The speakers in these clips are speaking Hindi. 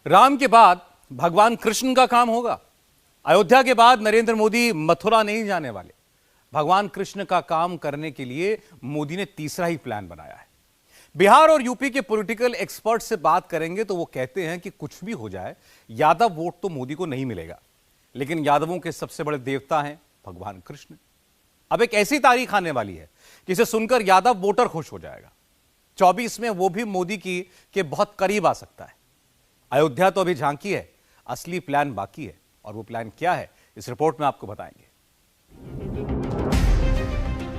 राम के बाद भगवान कृष्ण का काम होगा। अयोध्या के बाद नरेंद्र मोदी मथुरा नहीं जाने वाले। भगवान कृष्ण का काम करने के लिए मोदी ने तीसरा ही प्लान बनाया है। बिहार और यूपी के पॉलिटिकल एक्सपर्ट से बात करेंगे तो वो कहते हैं कि कुछ भी हो जाए, यादव वोट तो मोदी को नहीं मिलेगा, लेकिन यादवों के सबसे बड़े देवता हैं भगवान कृष्ण। अब एक ऐसी तारीख आने वाली है जिसे सुनकर यादव वोटर खुश हो जाएगा। 24 में वो भी मोदी की के बहुत करीब आ सकता है। अयोध्या तो अभी झांकी है, असली प्लान बाकी है, और वो प्लान क्या है इस रिपोर्ट में आपको बताएंगे।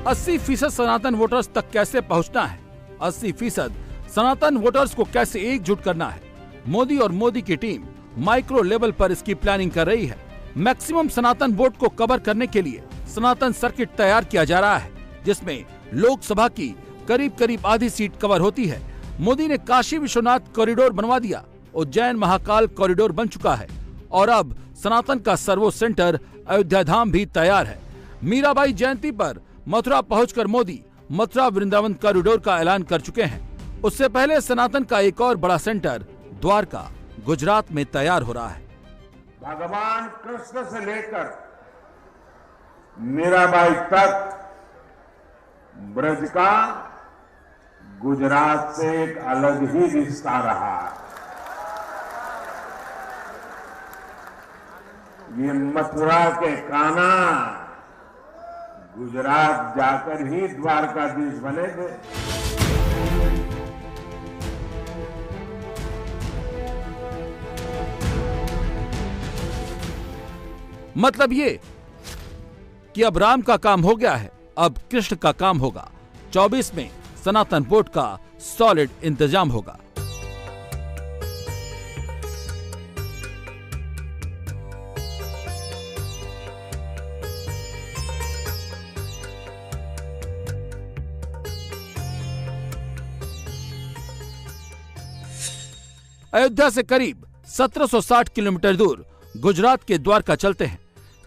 80% सनातन वोटर्स तक कैसे पहुंचना है, 80% सनातन वोटर्स को कैसे एकजुट करना है, मोदी और मोदी की टीम माइक्रो लेवल पर इसकी प्लानिंग कर रही है। मैक्सिमम सनातन वोट को कवर करने के लिए सनातन सर्किट तैयार किया जा रहा है, जिसमें लोकसभा की करीब करीब आधी सीट कवर होती है। मोदी ने काशी विश्वनाथ कॉरिडोर बनवा दिया, उज्जैन महाकाल कॉरिडोर बन चुका है, और अब सनातन का सर्वो सेंटर अयोध्या धाम भी तैयार है। मीराबाई जयंती पर मथुरा पहुंचकर मोदी मथुरा वृंदावन कॉरिडोर का ऐलान कर चुके हैं। उससे पहले सनातन का एक और बड़ा सेंटर द्वारका गुजरात में तैयार हो रहा है। भगवान कृष्ण से लेकर मीराबाई तक ब्रज का गुजरात से एक अलग ही रिश्ता रहा है। ये मथुरा के कान्हा गुजरात जाकर ही द्वारकाधीश बने थे। मतलब ये कि अब राम का काम हो गया है, अब कृष्ण का काम होगा। 24 में सनातन वोट का सॉलिड इंतजाम होगा। अयोध्या से करीब 1760 किलोमीटर दूर गुजरात के द्वारका चलते हैं।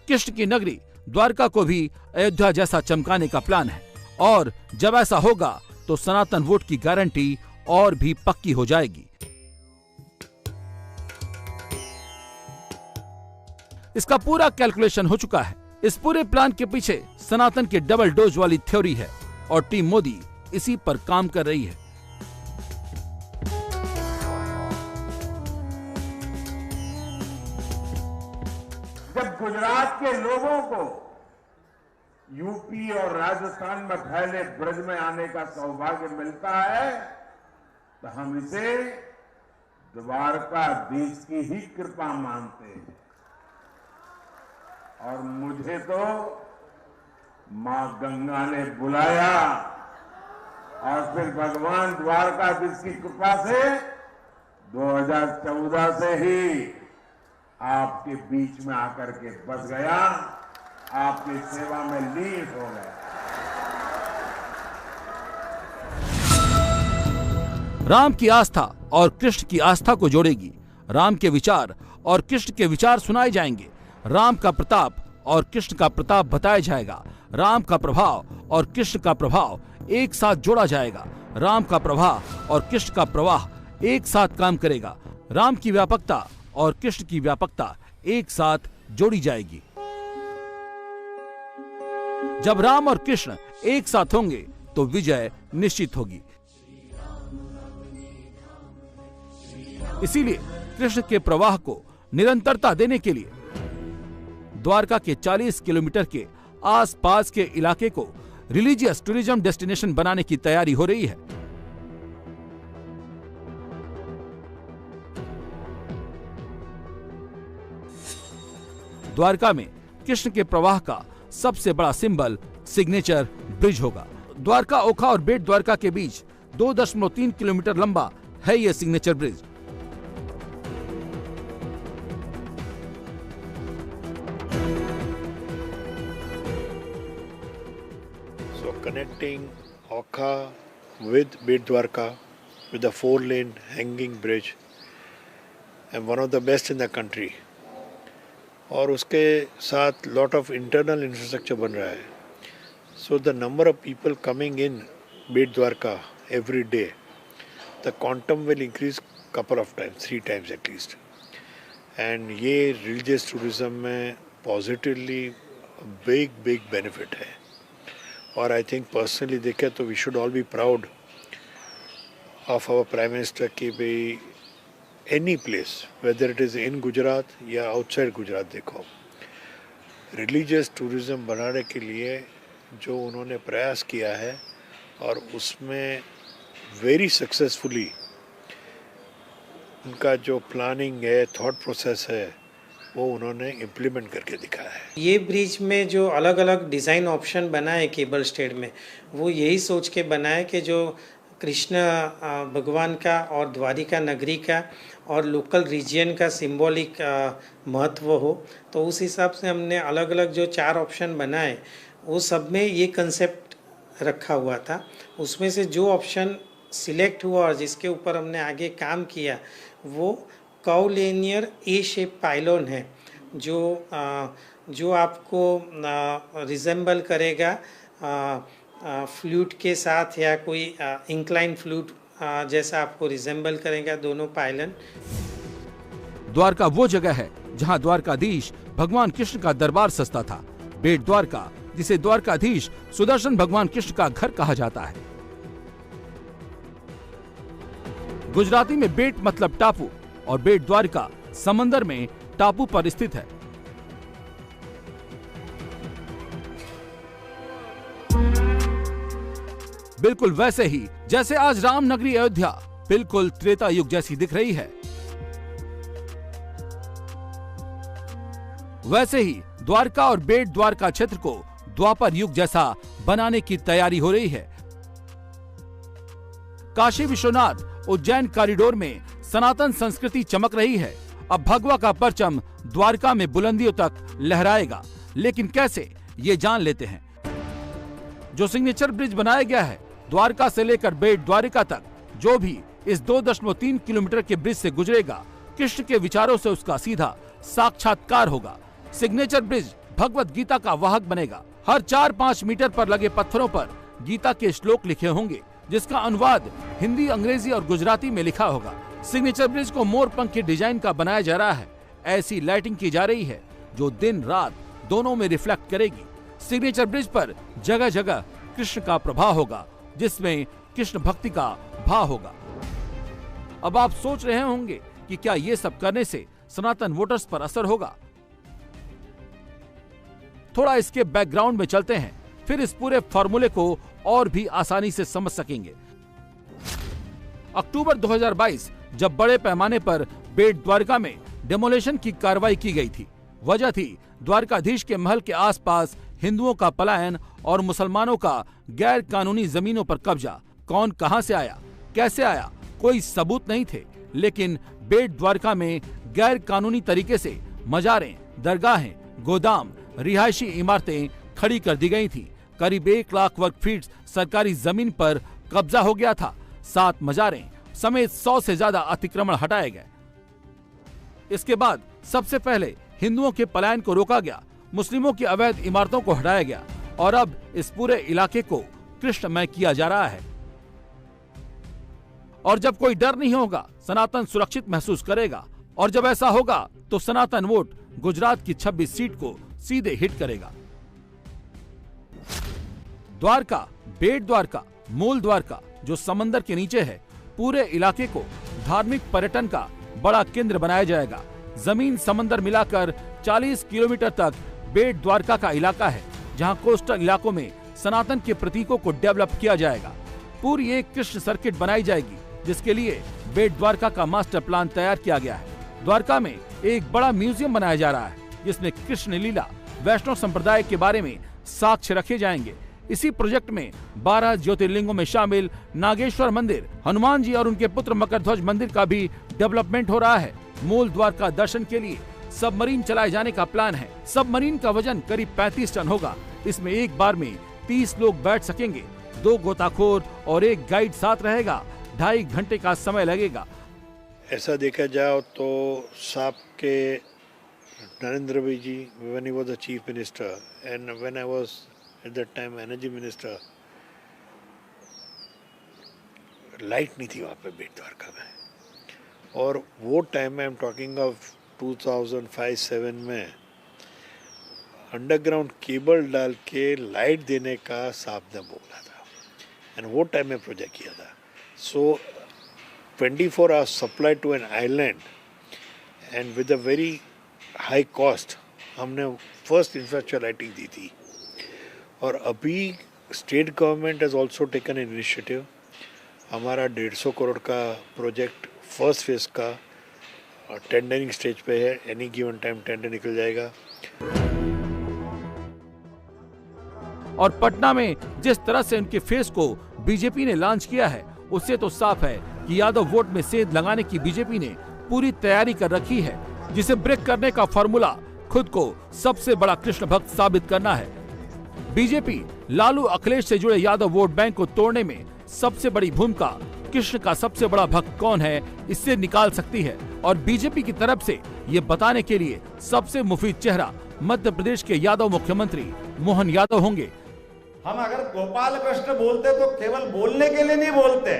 कृष्ण की नगरी द्वारका को भी अयोध्या जैसा चमकाने का प्लान है, और जब ऐसा होगा तो सनातन वोट की गारंटी और भी पक्की हो जाएगी। इसका पूरा कैलकुलेशन हो चुका है। इस पूरे प्लान के पीछे सनातन के डबल डोज वाली थ्योरी है, और टीम मोदी इसी पर काम कर रही है। जब गुजरात के लोगों को यूपी और राजस्थान में फैले ब्रज में आने का सौभाग्य मिलता है, तो हम इसे द्वारकाधीश की ही कृपा मानते हैं। और मुझे तो मां गंगा ने बुलाया, और फिर भगवान द्वारकाधीश की कृपा से 2014 से ही आपके बीच में आकर के बस गया, आपकी सेवा में लीन हो गया। राम की आस्था और कृष्ण की आस्था को जोड़ेगी। राम के विचार और कृष्ण के विचार सुनाए जाएंगे। राम का प्रताप और कृष्ण का प्रताप बताया जाएगा। राम का प्रभाव और कृष्ण का प्रभाव एक साथ जोड़ा जाएगा। राम का प्रवाह और कृष्ण का प्रवाह एक साथ काम करेगा। राम की व्यापकता और कृष्ण की व्यापकता एक साथ जोड़ी जाएगी। जब राम और कृष्ण एक साथ होंगे तो विजय निश्चित होगी। इसीलिए कृष्ण के प्रवाह को निरंतरता देने के लिए द्वारका के 40 किलोमीटर के आसपास के इलाके को रिलीजियस टूरिज्म डेस्टिनेशन बनाने की तैयारी हो रही है। द्वारका में कृष्ण के प्रवाह का सबसे बड़ा सिंबल सिग्नेचर ब्रिज होगा। द्वारका, ओखा और बेट द्वारका के बीच 2.3 किलोमीटर लंबा है यह signature bridge. So connecting Okha with Bet Dwarka with a 4-lane hanging bridge and one of the best in the country. और उसके साथ lot of internal infrastructure बन रहा है. So the number of people coming in Bet Dwarka every day, the quantum will increase couple of times, 3 times at least. And ये religious tourism में positively big benefit है. और I think personally देखें तो we should all be proud of our Prime Minister कि भाई any place, whether it is in Gujarat या outside Gujarat देखो, religious tourism बनाने के लिए जो उन्होंने प्रयास किया है और उसमें very successfully उनका जो प्लानिंग है, थॉट प्रोसेस है, वो उन्होंने इम्प्लीमेंट करके दिखाया है. ये ब्रिज में जो अलग अलग डिज़ाइन ऑप्शन बना है केबल स्टेड में, वो यही सोच के बना है कि जो कृष्ण भगवान का और द्वारिका नगरी का और लोकल रीजन का सिंबॉलिक महत्व हो. तो उस हिसाब से हमने अलग अलग जो 4 ऑप्शन बनाए, वो सब में ये कंसेप्ट रखा हुआ था. उसमें से जो ऑप्शन सिलेक्ट हुआ और जिसके ऊपर हमने आगे काम किया, वो कॉलिनियर ए शेप पाइलोन है, जो आपको रिजेंबल करेगा फ्लूट के साथ या कोई इंक्लाइन फ्लूट जैसा आपको रिजेंबल करेगा दोनों पाइलन. द्वारका वो जगह है जहां द्वारकाधीश भगवान कृष्ण का दरबार सजता था. बेट द्वारका, जिसे द्वारकाधीश सुदर्शन भगवान कृष्ण का घर कहा जाता है. गुजराती में बेट मतलब टापू और बेट द्वारका समंदर में टापू पर स्थित है. बिल्कुल वैसे ही जैसे आज राम नगरी अयोध्या बिल्कुल त्रेता युग जैसी दिख रही है, वैसे ही द्वारका और बेट द्वारका क्षेत्र को द्वापर युग जैसा बनाने की तैयारी हो रही है. काशी विश्वनाथ उज्जैन कॉरिडोर में सनातन संस्कृति चमक रही है. अब भगवा का परचम द्वारका में बुलंदियों तक लहराएगा. लेकिन कैसे, ये जान लेते हैं. जो सिग्नेचर ब्रिज बनाया गया है द्वारका से लेकर बेट द्वारिका तक, जो भी इस 2.3 किलोमीटर के ब्रिज से गुजरेगा, कृष्ण के विचारों से उसका सीधा साक्षात्कार होगा. सिग्नेचर ब्रिज भगवत गीता का वाहक बनेगा. हर 4-5 मीटर पर लगे पत्थरों पर गीता के श्लोक लिखे होंगे, जिसका अनुवाद हिंदी, अंग्रेजी और गुजराती में लिखा होगा. सिग्नेचर ब्रिज को मोर पंख के डिजाइन का बनाया जा रहा है. ऐसी लाइटिंग की जा रही है जो दिन रात दोनों में रिफ्लेक्ट करेगी. सिग्नेचर ब्रिज पर जगह जगह कृष्ण का प्रभाव होगा, जिसमें कृष्ण भक्ति का भाव होगा. अब आप सोच रहे होंगे कि क्या ये सब करने से सनातन वोटर्स पर असर होगा. थोड़ा इसके बैकग्राउंड में चलते हैं, फिर इस पूरे फॉर्मूले को और भी आसानी से समझ सकेंगे. अक्टूबर 2022 जब बड़े पैमाने पर बेट द्वारका में डेमोलेशन की कार्रवाई की गई थी, वजह थी द्वारकाधीश के महल के आसपास हिंदुओं का पलायन और मुसलमानों का गैर कानूनी जमीनों पर कब्जा. कौन कहां से आया, कैसे आया, कोई सबूत नहीं थे. लेकिन बेट द्वारका में गैर कानूनी तरीके से मजारें, दरगाहें, गोदाम, रिहायशी इमारतें खड़ी कर दी गई थी. करीब 1 लाख वर्ग फीट सरकारी जमीन पर कब्जा हो गया था. 7 मजारें समेत 100 से ज्यादा अतिक्रमण हटाए गए. इसके बाद सबसे पहले हिंदुओं के पलायन को रोका गया, मुस्लिमों की अवैध इमारतों को हटाया गया और अब इस पूरे इलाके को कृष्णमय किया जा रहा है. और जब कोई डर नहीं होगा, सनातन सुरक्षित महसूस करेगा. और जब ऐसा होगा तो सनातन वोट गुजरात की 26 सीट को सीधे हिट करेगा. द्वारका, बेट द्वारका, मूल द्वारका जो समंदर के नीचे है, पूरे इलाके को धार्मिक पर्यटन का बड़ा केंद्र बनाया जाएगा. जमीन समंदर मिलाकर 40 किलोमीटर तक बेट द्वारका का इलाका है, जहां कोस्टल इलाकों में सनातन के प्रतीकों को डेवलप किया जाएगा. पूरी एक कृष्ण सर्किट बनाई जाएगी, जिसके लिए बेट द्वारका का मास्टर प्लान तैयार किया गया है. द्वारका में एक बड़ा म्यूजियम बनाया जा रहा है, जिसमें कृष्ण लीला, वैष्णव संप्रदाय के बारे में साक्ष्य रखे जाएंगे. इसी प्रोजेक्ट में 12 ज्योतिर्लिंगों में शामिल नागेश्वर मंदिर, हनुमान जी और उनके पुत्र मकरध्वज मंदिर का भी डेवलपमेंट हो रहा है. मूल द्वारका दर्शन के लिए सबमरीन चलाए जाने का प्लान है. सबमरीन का वजन करीब 35 टन होगा. इसमें एक बार में 30 लोग बैठ सकेंगे. 2 गोताखोर और 1 गाइड साथ रहेगा. 2.5 घंटे का समय लगेगा. ऐसा देखा जाए तो साहब के नरेंद्र भाई जी, when he was the chief minister and when I was at that time energy minister, light नहीं थी वहाँ पे बेट द्वारका में. और वो टाइम में आई एम टॉकिंग ऑफ 2005-07 में अंडरग्राउंड केबल डाल के लाइट देने का साहब ने बोला था, एंड वो टाइम में प्रोजेक्ट किया था. So 24 hours supply to an island and with a very high cost हमने फर्स्ट इंफ्रास्ट्रक्चर लाइटिंग दी थी. और अभी state government has also taken an initiative. हमारा 150 करोड़ का प्रोजेक्ट फर्स्ट फेज का टेंडरिंग स्टेज पे है. एनी गिवन टाइम टेंडर निकल जाएगा. और पटना में जिस तरह से उनके फेस को बीजेपी ने लॉन्च किया है, उससे तो साफ है कि यादव वोट में सेंध लगाने की बीजेपी ने पूरी तैयारी कर रखी है, जिसे ब्रेक करने का फॉर्मूला खुद को सबसे बड़ा कृष्ण भक्त साबित करना है. बीजेपी लालू अखिलेश से जुड़े यादव वोट बैंक को तोड़ने में सबसे बड़ी भूमिका कृष्ण का सबसे बड़ा भक्त कौन है इससे निकाल सकती है. और बीजेपी की तरफ से ये बताने के लिए सबसे मुफीद चेहरा मध्य प्रदेश के यादव मुख्यमंत्री मोहन यादव होंगे. हम अगर गोपाल कृष्ण बोलते तो केवल बोलने के लिए नहीं बोलते.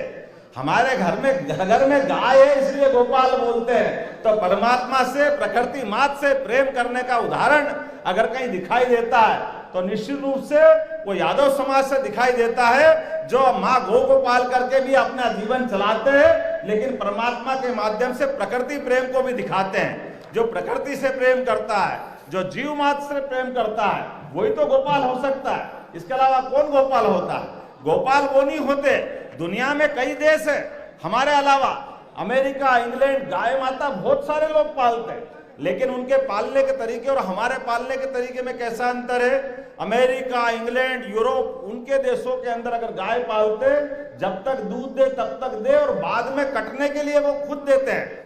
हमारे घर में गाय है इसलिए गोपाल बोलते हैं. तो परमात्मा से, प्रकृति मात से प्रेम करने का उदाहरण अगर कहीं दिखाई देता है तो निश्चित रूप से वो यादव समाज से दिखाई देता है, जो माँ गौ को पाल करके भी अपना जीवन चलाते हैं, लेकिन परमात्मा के माध्यम से प्रकृति प्रेम को भी दिखाते हैं. जो प्रकृति से प्रेम करता है, जो जीव मात्र से प्रेम करता है, वही तो गोपाल हो सकता है. इसके अलावा कौन गोपाल होता है? गोपाल वो नहीं होते. दुनिया में कई देश है हमारे अलावा, अमेरिका, इंग्लैंड, गाय माता बहुत सारे लोग पालते हैं, लेकिन उनके पालने के तरीके और हमारे पालने के तरीके में कैसा अंतर है? अमेरिका, इंग्लैंड, यूरोप, उनके देशों के अंदर अगर गाय पालते, जब तक दूध दे तब तक दे और बाद में कटने के लिए वो खुद देते हैं.